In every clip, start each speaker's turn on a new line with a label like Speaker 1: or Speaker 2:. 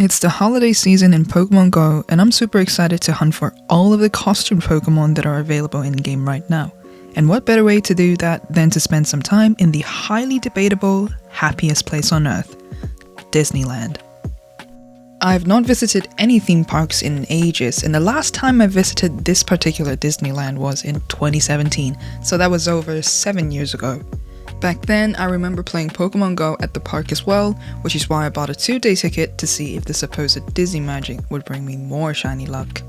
Speaker 1: It's the holiday season in Pokémon GO, and I'm super excited to hunt for all of the costumed Pokémon that are available in-game right now. And what better way to do that than to spend some time in the highly debatable happiest place on Earth, Disneyland. I've not visited any theme parks in ages, and the last time I visited this particular Disneyland was in 2017, so that was over 7 years ago. Back then, I remember playing Pokémon GO at the park as well, which is why I bought a 2-day ticket to see if the supposed Disney magic would bring me more shiny luck.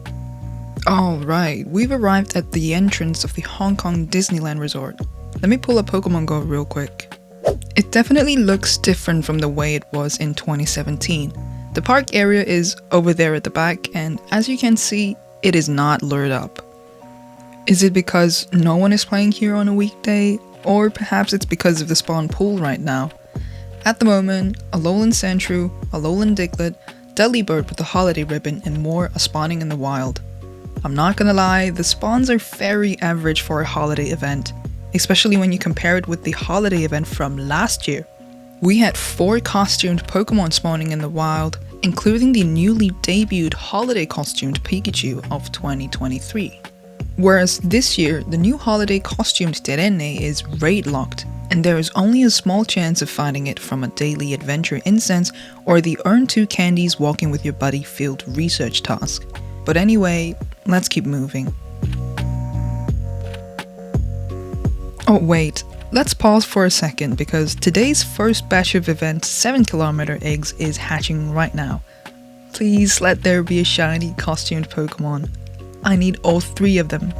Speaker 1: Alright, we've arrived at the entrance of the Hong Kong Disneyland Resort. Let me pull up Pokémon GO real quick. It definitely looks different from the way it was in 2017. The park area is over there at the back, and as you can see, it is not lured up. Is it because no one is playing here on a weekday? Or perhaps it's because of the spawn pool right now. At the moment, a Alolan Sandshrew, a Alolan Diglett, Delibird with the holiday ribbon, and more are spawning in the wild. I'm not gonna lie, the spawns are very average for a holiday event, especially when you compare it with the holiday event from last year. We had 4 costumed Pokemon spawning in the wild, including the newly debuted holiday costumed Pikachu of 2023. Whereas this year, the new holiday costumed Derenne is raid locked, and there is only a small chance of finding it from a daily adventure instance or the earn 2 candies walking with your buddy field research task. But anyway, let's keep moving. Oh wait, let's pause for a second because today's first batch of event 7km eggs is hatching right now. Please let there be a shiny costumed Pokemon. I need all 3 of them.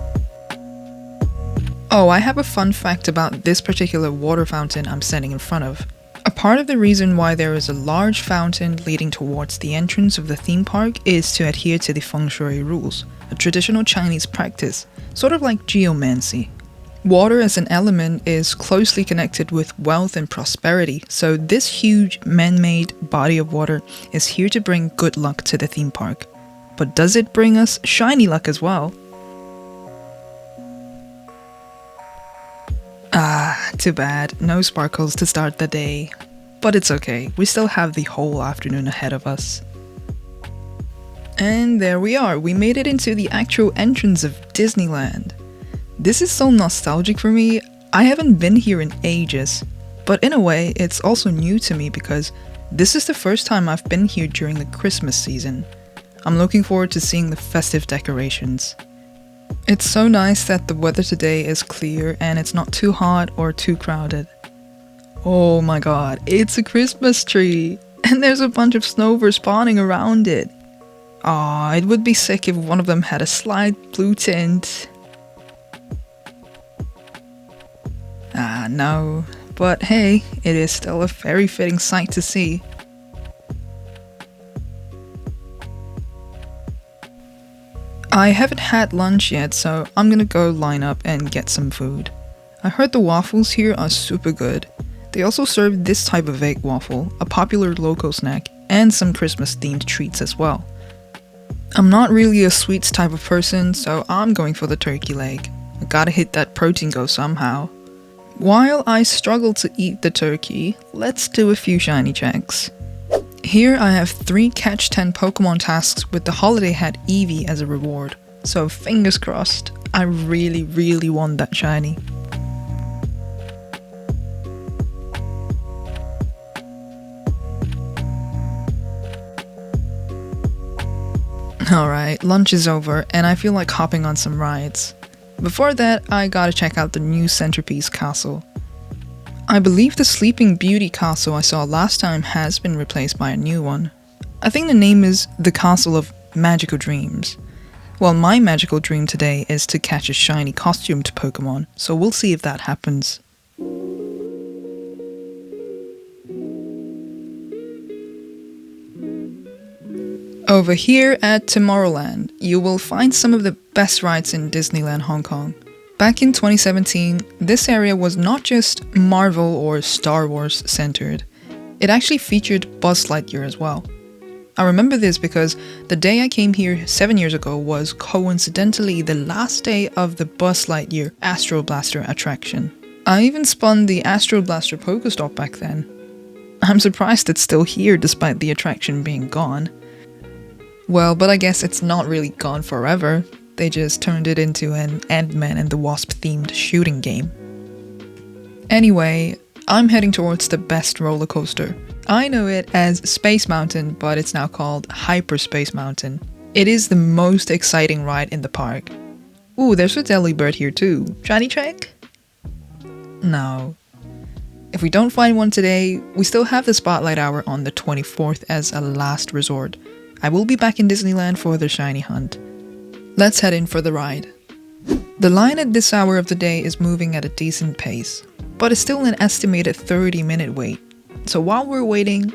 Speaker 1: Oh, I have a fun fact about this particular water fountain I'm standing in front of. A part of the reason why there is a large fountain leading towards the entrance of the theme park is to adhere to the feng shui rules, a traditional Chinese practice, sort of like geomancy. Water as an element is closely connected with wealth and prosperity, so this huge man-made body of water is here to bring good luck to the theme park. But does it bring us shiny luck as well? Ah, too bad, no sparkles to start the day. But it's okay, we still have the whole afternoon ahead of us. And there we are, we made it into the actual entrance of Disneyland. This is so nostalgic for me, I haven't been here in ages. But in a way, it's also new to me because this is the first time I've been here during the Christmas season. I'm looking forward to seeing the festive decorations. It's so nice that the weather today is clear and it's not too hot or too crowded. Oh my god, it's a Christmas tree! And there's a bunch of snowbirds spawning around it. Aw, it would be sick if one of them had a slight blue tint. Ah, no. But hey, it is still a very fitting sight to see. I haven't had lunch yet, so I'm gonna go line up and get some food. I heard the waffles here are super good. They also serve this type of egg waffle, a popular local snack, and some Christmas themed treats as well. I'm not really a sweets type of person, so I'm going for the turkey leg. I gotta hit that protein go somehow. While I struggle to eat the turkey, let's do a few shiny checks. Here I have 3 catch 10 Pokemon tasks with the holiday hat Eevee as a reward, so fingers crossed, I really want that shiny. Alright, lunch is over and I feel like hopping on some rides. Before that, I gotta check out the new Centerpiece Castle. I believe the Sleeping Beauty castle I saw last time has been replaced by a new one. I think the name is the Castle of Magical Dreams. Well, my magical dream today is to catch a shiny costumed Pokemon, so we'll see if that happens. Over here at Tomorrowland, you will find some of the best rides in Disneyland Hong Kong. Back in 2017, this area was not just Marvel or Star Wars centered, it actually featured Buzz Lightyear as well. I remember this because the day I came here 7 years ago was coincidentally the last day of the Buzz Lightyear Astro Blaster attraction. I even spun the Astro Blaster Pokestop back then. I'm surprised it's still here despite the attraction being gone. Well, but I guess it's not really gone forever. They just turned it into an Ant-Man and the Wasp themed shooting game. Anyway, I'm heading towards the best roller coaster. I know it as Space Mountain, but it's now called Hyperspace Mountain. It is the most exciting ride in the park. Ooh, there's a Delibird here too. Shiny check? No. If we don't find one today, we still have the Spotlight Hour on the 24th as a last resort. I will be back in Disneyland for the shiny hunt. Let's head in for the ride. The line at this hour of the day is moving at a decent pace, but it's still an estimated 30-minute wait. So while we're waiting,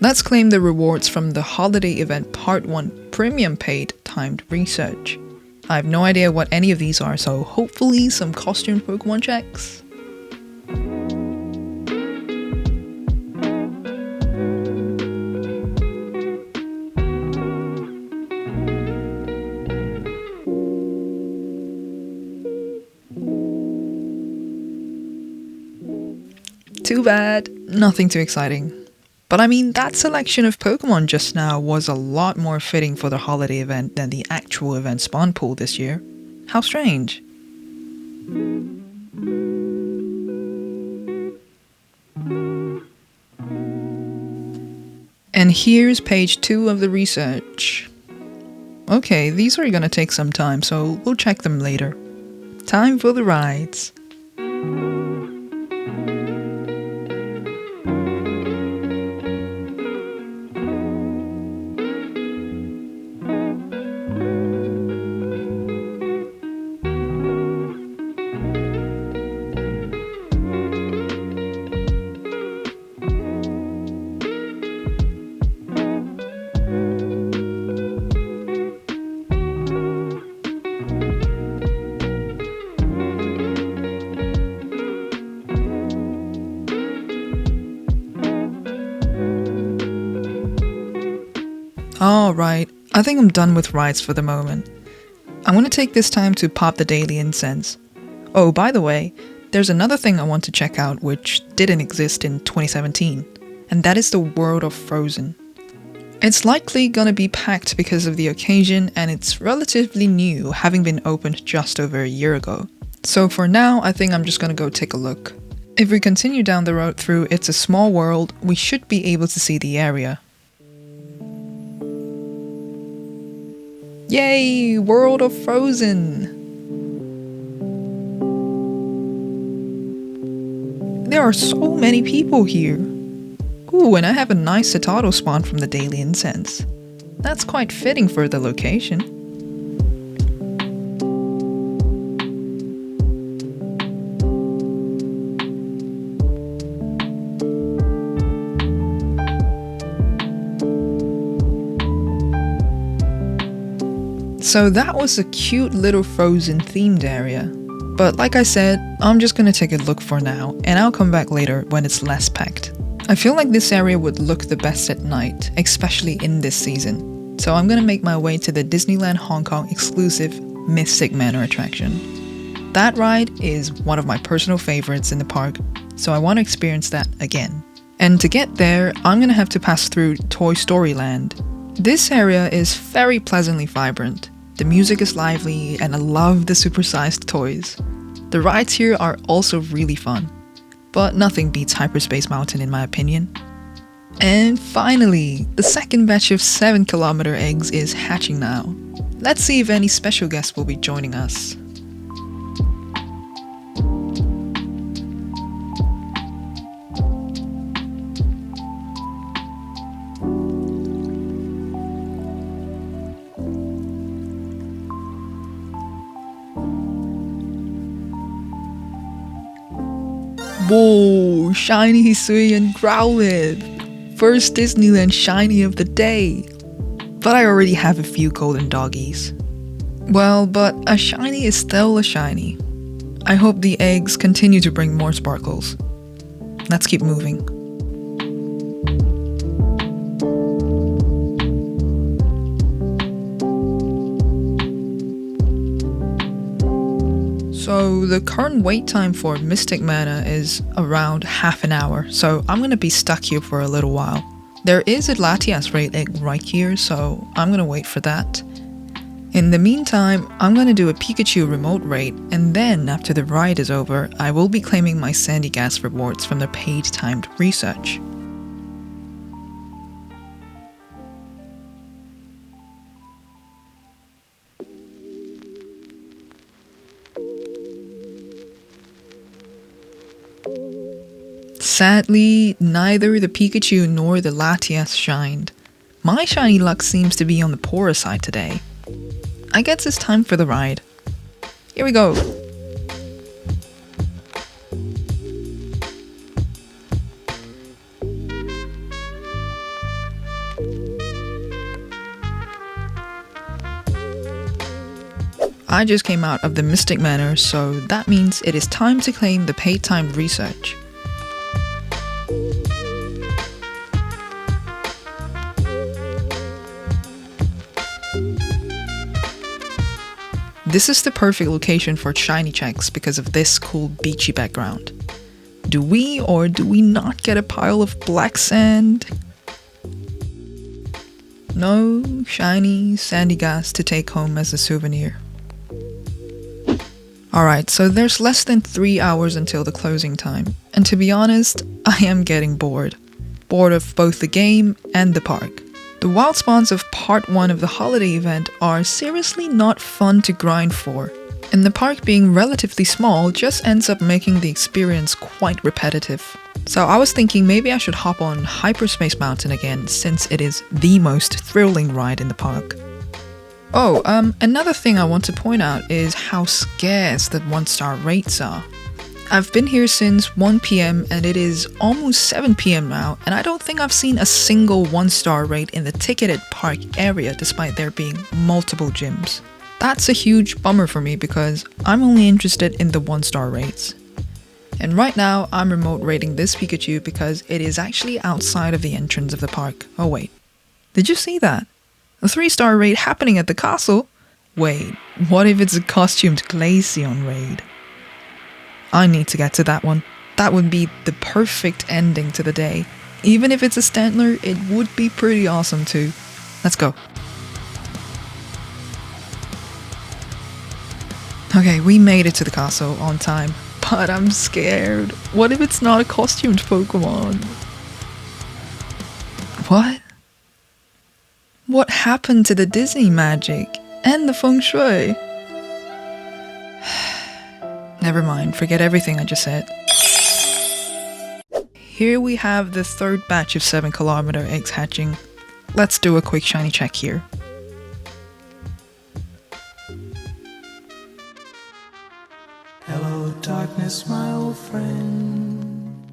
Speaker 1: let's claim the rewards from the Holiday Event Part 1 Premium Paid Timed Research. I have no idea what any of these are, so hopefully some costume Pokemon checks. Too bad, nothing too exciting. But I mean, that selection of Pokemon just now was a lot more fitting for the holiday event than the actual event spawn pool this year. How strange. And here's page 2 of the research. Okay, these are gonna take some time, so we'll check them later. Time for the rides. Alright, I think I'm done with rides for the moment. I'm gonna take this time to pop the daily incense. Oh, by the way, there's another thing I want to check out which didn't exist in 2017, and that is the World of Frozen. It's likely gonna be packed because of the occasion, and it's relatively new, having been opened just over a year ago. So for now, I think I'm just gonna go take a look. If we continue down the road through It's a Small World, we should be able to see the area. Yay! World of Frozen! There are so many people here. Ooh, and I have a nice Citado spawn from the Daily Incense. That's quite fitting for the location. So that was a cute little Frozen themed area. But like I said, I'm just gonna take a look for now, and I'll come back later when it's less packed. I feel like this area would look the best at night, especially in this season. So I'm gonna make my way to the Disneyland Hong Kong exclusive Mystic Manor attraction. That ride is one of my personal favorites in the park, so I want to experience that again. And to get there, I'm gonna have to pass through Toy Story Land. This area is very pleasantly vibrant. The music is lively, and I love the supersized toys. The rides here are also really fun, but nothing beats Hyperspace Mountain in my opinion. And finally, the second batch of 7-kilometer eggs is hatching now. Let's see if any special guests will be joining us. Whoa, shiny Hisui and Growlithe! First Disneyland shiny of the day! But I already have a few golden doggies. Well, but a shiny is still a shiny. I hope the eggs continue to bring more sparkles. Let's keep moving. So the current wait time for Mystic Manor is around half an hour, so I'm gonna be stuck here for a little while. There is a Latias raid egg right here, so I'm gonna wait for that. In the meantime, I'm gonna do a Pikachu remote raid, and then after the ride is over, I will be claiming my Sandy Gas rewards from the paid timed research. Sadly, neither the Pikachu nor the Latias shined. My shiny luck seems to be on the poorer side today. I guess it's time for the ride. Here we go! I just came out of the Mystic Manor, so that means it is time to claim the paid timed research. This is the perfect location for shiny checks because of this cool beachy background. Do we or do we not get a pile of black sand? No shiny sandy gas to take home as a souvenir. Alright, so there's less than 3 hours until the closing time, and to be honest, I am getting bored. Bored of both the game and the park. The wild spawns of part 1 of the holiday event are seriously not fun to grind for, and the park being relatively small just ends up making the experience quite repetitive. So I was thinking maybe I should hop on Hyperspace Mountain again since it is the most thrilling ride in the park. Oh, another thing I want to point out is how scarce the 1-star rates are. I've been here since 1 PM and it is almost 7 PM now, and I don't think I've seen a single 1-star rate in the ticketed park area despite there being multiple gyms. That's a huge bummer for me because I'm only interested in the 1-star rates. And right now I'm remote rating this Pikachu because it is actually outside of the entrance of the park. Oh wait, did you see that? A 3-star raid happening at the castle? Wait, what if it's a costumed Glaceon raid? I need to get to that one. That would be the perfect ending to the day. Even if it's a Stantler, it would be pretty awesome too. Let's go. Okay, we made it to the castle on time, but I'm scared. What if it's not a costumed Pokemon? What? What happened to the Disney magic and the feng shui? Never mind, forget everything I just said. Here we have the third batch of 7-kilometer eggs hatching. Let's do a quick shiny check here.
Speaker 2: Hello darkness, my old friend.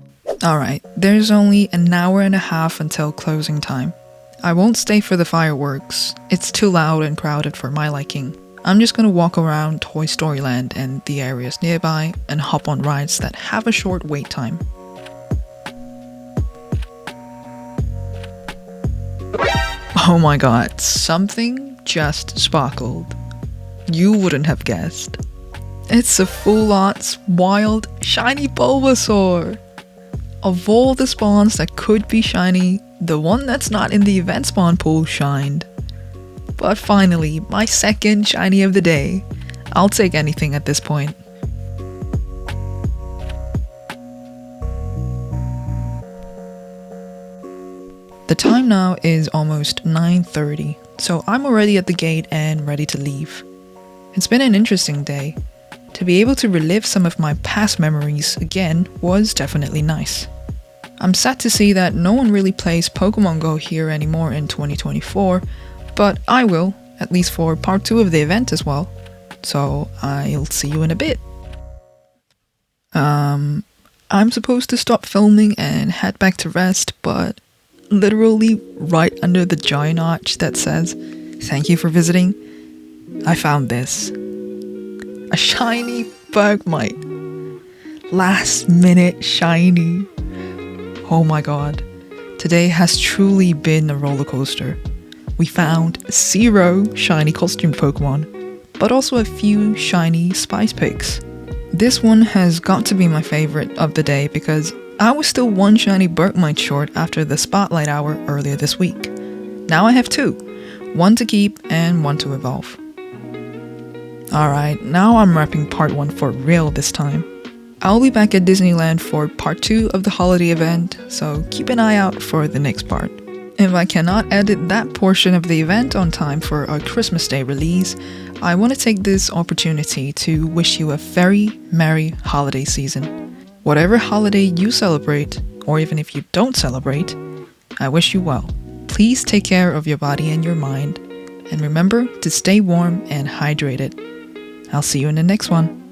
Speaker 1: Alright, there's only an hour and a half until closing time. I won't stay for the fireworks, it's too loud and crowded for my liking. I'm just gonna walk around Toy Story Land and the areas nearby and hop on rides that have a short wait time. Oh my god, something just sparkled. You wouldn't have guessed. It's a full-arts, wild, shiny Bulbasaur! Of all the spawns that could be shiny, the one that's not in the event spawn pool shined. But finally, my second shiny of the day. I'll take anything at this point. The time now is almost 9:30, so I'm already at the gate and ready to leave. It's been an interesting day. To be able to relive some of my past memories again was definitely nice. I'm sad to see that no one really plays Pokémon GO here anymore in 2024, but I will, at least for part 2 of the event as well. So I'll see you in a bit. I'm supposed to stop filming and head back to rest, but literally right under the giant arch that says, "Thank you for visiting," I found this. A shiny Bergmite. Last minute shiny. Oh my god. Today has truly been a roller coaster. We found 0 shiny costumed Pokemon, but also a few shiny Spice Picks. This one has got to be my favorite of the day because I was still one shiny Bergmite short after the spotlight hour earlier this week. Now I have two, one to keep and one to evolve. Alright, now I'm wrapping part 1 for real this time. I'll be back at Disneyland for part 2 of the holiday event, so keep an eye out for the next part. If I cannot edit that portion of the event on time for our Christmas Day release, I want to take this opportunity to wish you a very merry holiday season. Whatever holiday you celebrate, or even if you don't celebrate, I wish you well. Please take care of your body and your mind, and remember to stay warm and hydrated. I'll see you in the next one.